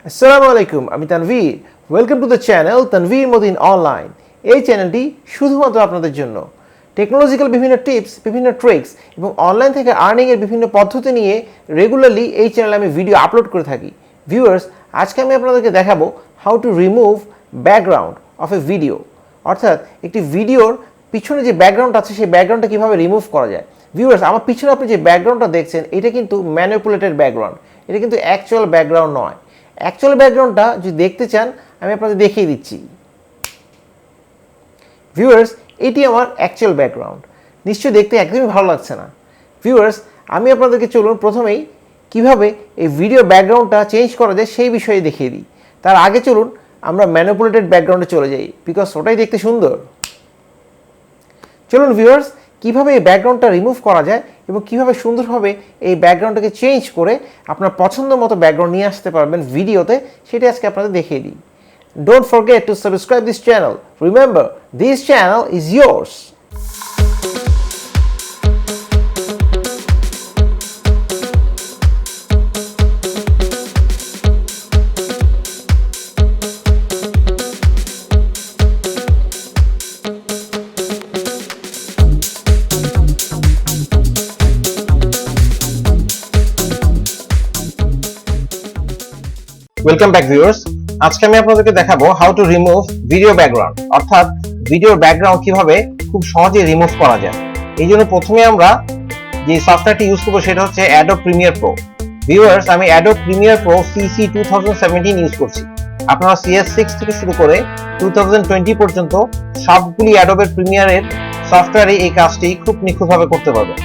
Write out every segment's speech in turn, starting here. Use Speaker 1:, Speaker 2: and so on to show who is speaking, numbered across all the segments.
Speaker 1: আসসালামু আলাইকুম, আমি Tanvir. Welcome to the channel Tanvir Madin online. এই চ্যানেলটি শুধুমাত্র আপনাদের জন্য টেকনোলজিক্যাল বিভিন্ন টিপস, বিভিন্ন ট্রিক্স এবং অনলাইন থেকে আর্নিংয়ের বিভিন্ন পদ্ধতি নিয়ে রেগুলারলি এই চ্যানেলে আমি ভিডিও আপলোড করে থাকি। ভিউয়ার্স, আজকে আমি আপনাদেরকে দেখাবো how to remove background of A video, অর্থাৎ একটি ভিডিওর পিছনে যে ব্যাকগ্রাউন্ড আছে সেই ব্যাকগ্রাউন্ডটা কীভাবে রিমুভ করা যায়। ভিউয়ার্স, আমার পিছনে আপনি যে ব্যাকগ্রাউন্ডটা দেখছেন এটা কিন্তু ম্যানিপুলেটেড ব্যাকগ্রাউন্ড, এটা কিন্তু অ্যাকচুয়াল ব্যাকগ্রাউন্ড নয়। অ্যাকচুয়াল ব্যাকগ্রাউন্ডটা যদি দেখতে চান আমি আপনাদের দেখিয়ে দিচ্ছি। ভিউয়ার্স, এটি আমার অ্যাকচুয়াল ব্যাকগ্রাউন্ড। নিশ্চয়ই দেখতে একদমই ভালো লাগছে না। ভিউয়ার্স, আমি আপনাদেরকে চলুন প্রথমেই কিভাবে এই ভিডিও ব্যাকগ্রাউন্ডটা চেঞ্জ করা যায় সেই বিষয়ে দেখিয়ে দিই। তার আগে চলুন আমরা ম্যানিপুলেটেড ব্যাকগ্রাউন্ডে চলে যাই, বিকজ ওটাই দেখতে সুন্দর। চলুন ভিউয়ার্স, কীভাবে এই ব্যাকগ্রাউন্ডটা রিমুভ করা যায় এবং কীভাবে সুন্দরভাবে এই ব্যাকগ্রাউন্ডটাকে চেঞ্জ করে আপনার পছন্দ মতো ব্যাকগ্রাউন্ড নিয়ে আসতে পারবেন ভিডিওতে, সেটা আজকে আপনাদের দেখিয়ে দিই। Don't forget to subscribe this channel. Remember, this channel is yours. Welcome back viewers. আজকে আমি আপনাদেরকে দেখাবো how to remove video background, অর্থাৎ ভিডিওর ব্যাকগ্রাউন্ড কিভাবে খুব সহজে রিমুভ করা যায়। এই জন্য প্রথমে আমরা যে সফটওয়্যারটি ইউজ করবো সেটা হচ্ছে অ্যাডোব প্রিমিয়ার প্রো। ভিউয়ার্স, আমি Adobe Premiere Pro CC 2017 use করছি। আপনারা CS6 থেকে শুরু করে 2020 পর্যন্ত সবগুলি অ্যাডোবের প্রিমিয়ারের সফটওয়্যারে এই কাজটি খুব নিখুঁতভাবে করতে পারবেন।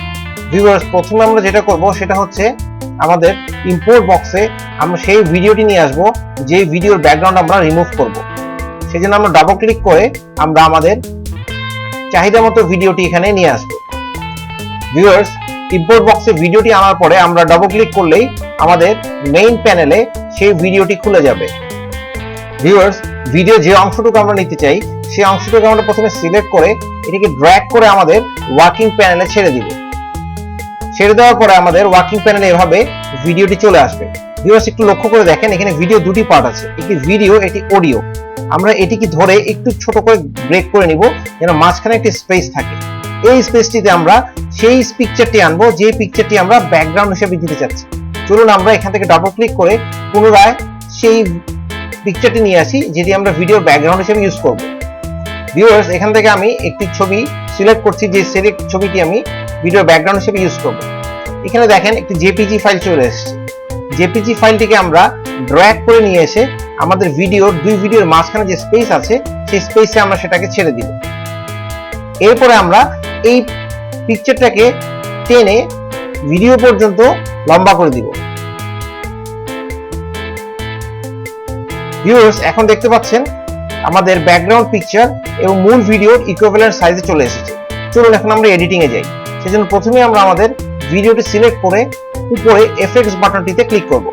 Speaker 1: ভিউয়ার্স, প্রথমে আমরা যেটা করব সেটা হচ্ছে আমাদের ইম্পোর্ট বক্সে আমরা সেই ভিডিওটি নিয়ে আসবো যে ভিডিওর ব্যাকগ্রাউন্ড আমরা রিমুভ করব। সেজন্য আমরা ডাবল ক্লিক করে আমরা আমাদের চাহিদা মতো ভিডিওটি এখানে নিয়ে আসবো। ভিউয়ার্স, ইম্পোর্ট বক্সে ভিডিওটি আনার পরে আমরা ডাবল ক্লিক করলেই আমাদের মেইন প্যানেলে সেই ভিডিওটি খুলে যাবে। ভিউয়ার্স, ভিডিও যে অংশটুকু আমরা নিতে চাই সেই অংশটুকু আমরা প্রথমে সিলেক্ট করে এটাকে ড্র্যাগ করে আমাদের ওয়ার্কিং প্যানেলে ছেড়ে দিব। ছেড়ে দেওয়ার পরে আমাদের ওয়ার্কিং প্যানেলে এভাবে ভিডিওটি চলে আসবে। ভিউয়ার্স, একটু লক্ষ্য করে দেখেন, এখানে ভিডিও দুটি পার্ট আছে, একটি ভিডিও, একটি অডিও। আমরা এটিকে ধরে একটু ছোট করে ব্রেক করে নিব যেন মাঝখানে একটি স্পেস থাকে। এই স্পেসটিতে আমরা সেই পিকচারটি আনবো যে পিকচারটি আমরা ব্যাকগ্রাউন্ড হিসেবে দিতে চাচ্ছি। চলুন আমরা এখান থেকে ডাবল ক্লিক করে পুনরায় সেই পিকচারটি নিয়ে আসি যেটি আমরা ভিডিওর ব্যাকগ্রাউন্ড হিসেবে ইউজ করব। ভিউয়ার্স, এখান থেকে আমি একটি ছবি সিলেক্ট করছি, যে সিলেক্ট ছবিটি আমি ভিডিও ব্যাকগ্রাউন্ড হিসেবে ইউজ করব। এখানে দেখেন একটি জেপিজি ফাইল চলে এসেছে। জেপিজি ফাইলটিকে আমরা ড্র্যাগ করে নিয়ে এসে আমাদের দুই ভিডিওর মাঝখানে যে স্পেস আছে সেই স্পেসে আমরা সেটাকে ছেড়ে দিব। এরপরে আমরা এই পিকচারটাকে টেনে ভিডিও পর্যন্ত লম্বা করে দিব। ভিউয়ার্স, এখন দেখতে পাচ্ছেন আমাদের ব্যাকগ্রাউন্ড পিকচার এবং মূল ভিডিওর ইকুইভ্যালেন্ট সাইজে চলে এসেছে। চলুন এখন আমরা এডিটিং এ যাই। সেজন্য প্রথমে আমরা আমাদের ভিডিওটি সিলেক্ট করে উপরে এফেক্টস বাটনটিতে ক্লিক করব।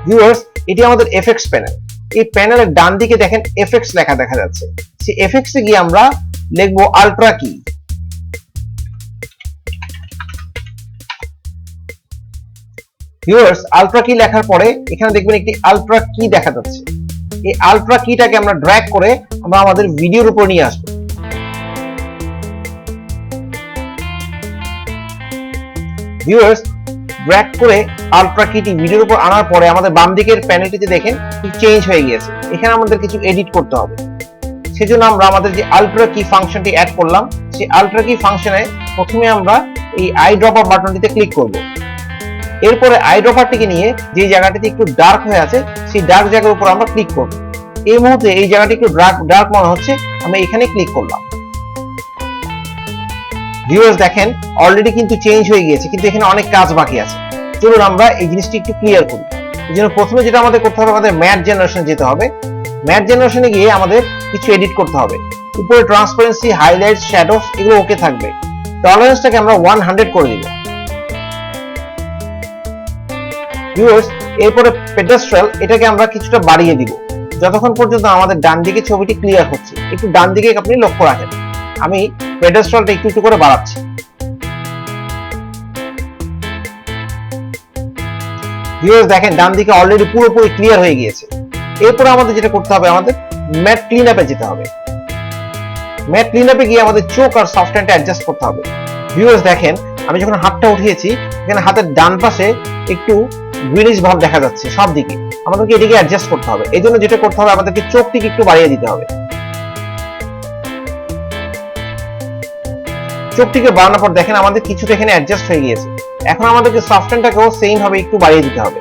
Speaker 1: ভিউয়ার্স, এটি আমাদের এফেক্টস প্যানেল। এই প্যানেলের ডান দিকে দেখেন এফেক্টস লেখা দেখা যাচ্ছে। সেই এফেক্টসে গিয়ে আমরা লিখব আলট্রা কি। ভিউয়ার্স, আলট্রা কি লেখার পরে এখানে দেখবেন একটি আলট্রা কি দেখা যাচ্ছে। এই আলট্রা কিটাকে আমরা ড্র্যাগ করে আমরা আমাদের ভিডিওর উপর নিয়ে আসবো। ভিউয়ার্স, ড্র্যাগ করে আলট্রা কিটি ভিডিওর উপর আনার পরে আমাদের বাম দিকের প্যানেলটিতে দেখেন চেঞ্জ হয়ে গিয়েছে। এখানে আমাদের কিছু এডিট করতে হবে। সেজন্য আমরা আমাদের যে আলট্রা কি ফাংশনটি অ্যাড করলাম সেই আলট্রা কি ফাংশনে প্রথমে আমরা এই আই ড্রপার বাটনটিতে ক্লিক করব। এরপরে আই ড্রপারটিকে নিয়ে যে জায়গাটিতে একটু ডার্ক হয়ে আছে সেই ডার্ক জায়গার উপর আমরা ক্লিক করব। এই মুহূর্তে এই জায়গাটি একটু ডার্ক মনে হচ্ছে, আমরা এখানে ক্লিক করলাম। ভিউয়ার্স, দেখেন অলরেডি কিন্তু চেঞ্জ হয়ে গিয়েছে, কিন্তু এখানে অনেক কাজ বাকি আছে। চলুন আমরা এই জিনিসটি একটু ক্লিয়ার করি। এই জন্য প্রথমে যেটা আমাদের করতে হবে, আমাদের ম্যাট জেনারেশন যেতে হবে। ম্যাট জেনারেশনে গিয়ে আমাদের কিছু এডিট করতে হবে। উপরে ট্রান্সপারেন্সি, হাইলাইটস, শ্যাডোস এগুলো ওকে থাকবে। টলারেন্সটাকে আমরা 100 করে দিব। ভিউয়ার্স, এরপরে পেডেস্ট্রাল এটাকে আমরা কিছুটা বাড়িয়ে দিব যতক্ষণ পর্যন্ত আমাদের ডান দিকে ছবিটি ক্লিয়ার হচ্ছে। একটু ডান দিকে আপনি লক্ষ্য রাখেন, আমি পেডেস্ট্রালটা একটু একটু করে বাড়াচ্ছি। ভিউয়ার্স দেখেন ডান দিকে অলরেডি পুরোপুরি ক্লিয়ার হয়ে গিয়েছে। এরপর আমাদের যেটা করতে হবে, আমাদের ম্যাট ক্লিন আপে যেতে হবে। ম্যাট ক্লিন আপে গিয়ে আমাদের চোখ আর সফটওয়্যারটা অ্যাডজাস্ট করতে হবে। ভিউয়ার্স দেখেন আমি যখন হাতটা উঠিয়েছি, এখানে হাতের ডান পাশে একটু গ্রিনিশ ভাব দেখা যাচ্ছে সব দিকে, আমাদেরকে এদিকে অ্যাডজাস্ট করতে হবে। এই জন্য যেটা করতে হবে, আমাদেরকে চোখটিকে একটু বাড়িয়ে দিতে হবে। চোখটিকে বাড়ানোর পর দেখেন আমাদের কিছুটা এখানে অ্যাডজাস্ট হয়ে গিয়েছে। এখন আমাদেরকে সফটওয়্যারটাকেও সেম ভাবে একটু বাড়িয়ে দিতে হবে।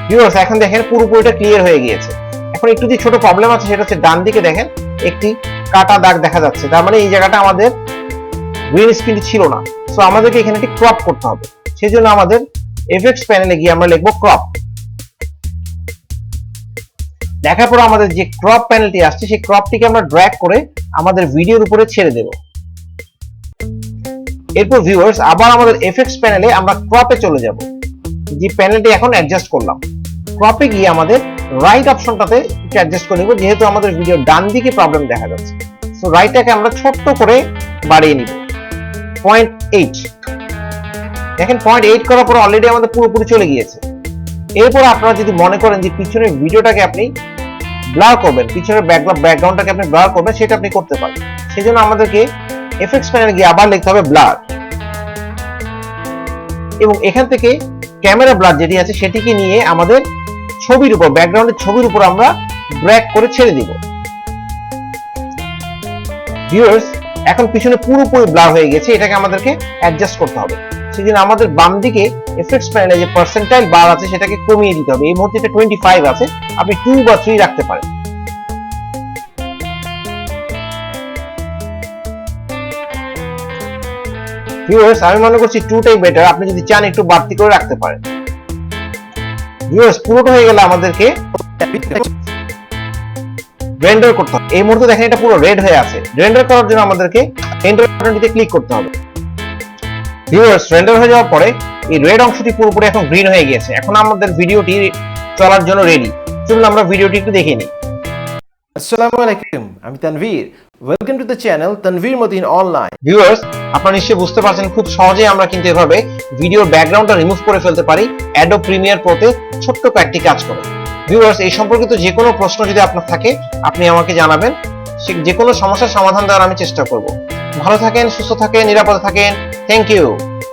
Speaker 1: ভিউয়ার্স এখন দেখেন পুরোপুরিটা ক্লিয়ার হয়ে গিয়েছে। এখন একটু যে ছোট প্রবলেম আছে, সেটা হচ্ছে ডান দিকে দেখেন একটি কাটা দাগ দেখা যাচ্ছে, তার মানে এই জায়গাটা আমাদের গ্রিন স্ক্রিনটি ছিল না। সো আমাদেরকে এখানে একটি ক্রপ করতে হবে। সেই জন্য আমাদের এফেক্টস প্যানেলে গিয়ে আমরা লিখবো ক্রপ। দেখার পর আমাদের যে ক্রপ প্যানেলটি আসছে, সেই ক্রপটিকে আমরা ড্র্যাগ করে আমাদের ভিডিওর উপরে ছেড়ে দেব। এরপর ভিউয়ার্স আবার আমাদের এফেক্টস প্যানেলে আমরা ক্রপে চলে যাব। যে প্যানেলটি এখন অ্যাডজাস্ট করলাম, ক্রপে গিয়ে আমাদের রাইট অপশনটাতে একটু অ্যাডজাস্ট করে নিব, যেহেতু আমাদের ভিডিও ডান দিকে প্রবলেম দেখা যাচ্ছে। সো রাইটটাকে আমরা ছোট্ট করে বাড়িয়ে নিব 0.8। দেখেন 0.8 করার পর অলরেডি আমাদের পুরোপুরি চলে গিয়েছে। এরপর আপনারা যদি মনে করেন যে পিছনের ভিডিওটাকে আপনি ব্লার করবেন, পিছনের ব্যাকগ্রাউন্ডটাকে আপনি ব্লার করবেন, সেটা আপনি করতে পারেন। সেজন্য আমাদেরকে এফেক্টস প্যানেলে গিয়ে আবার লিখতে হবে ব্লার, এবং এখান থেকে ক্যামেরা ব্লার যেটি আছে সেটিকে নিয়ে আমাদের ছবির উপর, ব্যাকগ্রাউন্ডের ছবির উপর আমরা ড্র্যাগ করে ছেড়ে দিব। ভিউয়ার্স এখন পিছনে পুরোপুরি ব্লার হয়ে গেছে, এটাকে আমাদেরকে অ্যাডজাস্ট করতে হবে। সেজন্য আমাদের বাম দিকে এফেক্টস প্যানেলে যে পার্সেন্টাইল বার আছে সেটাকে কমিয়ে দিতে হবে। এই মুহূর্তে এটা 25 আছে, আপনি 2 বা 3 রাখতে পারেন। ভিউয়ার্স আমি মনে করছি 2টাই বেটার, আপনি যদি চান একটু বাড়তি করে রাখতে পারেন। ভিউয়ার্স পুরোটা হয়ে গেলে আমাদেরকে রেন্ডার করতে হবে। এই মুহূর্তে দেখেন এটা পুরো রেড হয়ে আছে। রেন্ডার করার জন্য আমাদেরকে রেন্ডার বাটনটিতে ক্লিক করতে হবে। ভিউয়ার্স রেন্ডার হয়ে যাওয়ার পরে এই রেড অংশটি পুরোপুরি এখন গ্রিন হয়ে গেছে। এখন আমাদের ভিডিওটি চলার জন্য রেডি। চলুন আমরা ভিডিওটি একটু দেখে নিই।
Speaker 2: আসসালামু আলাইকুম, আমি Tanvir. Welcome to the channel Tanvir Matin online.
Speaker 1: Viewers আপনারা নিশ্চয়ই বুঝতে পারছেন খুব সহজেই আমরা কিন্তু এভাবে ভিডিওর ব্যাকগ্রাউন্ডটা রিমুভ করে ফেলতে পারি অ্যাডোব প্রিমিয়ার প্রোতে ছোট্ট কয়েকটি কাজ করে। ভিউয়ার্স এই সম্পর্কিত যে কোনো প্রশ্ন যদি আপনার থাকে আপনি আমাকে জানাবেন, যে কোনো সমস্যার সমাধান দেওয়ার আমি চেষ্টা করব। ভালো থাকেন, সুস্থ থাকেন, নিরাপদে থাকেন। Thank you.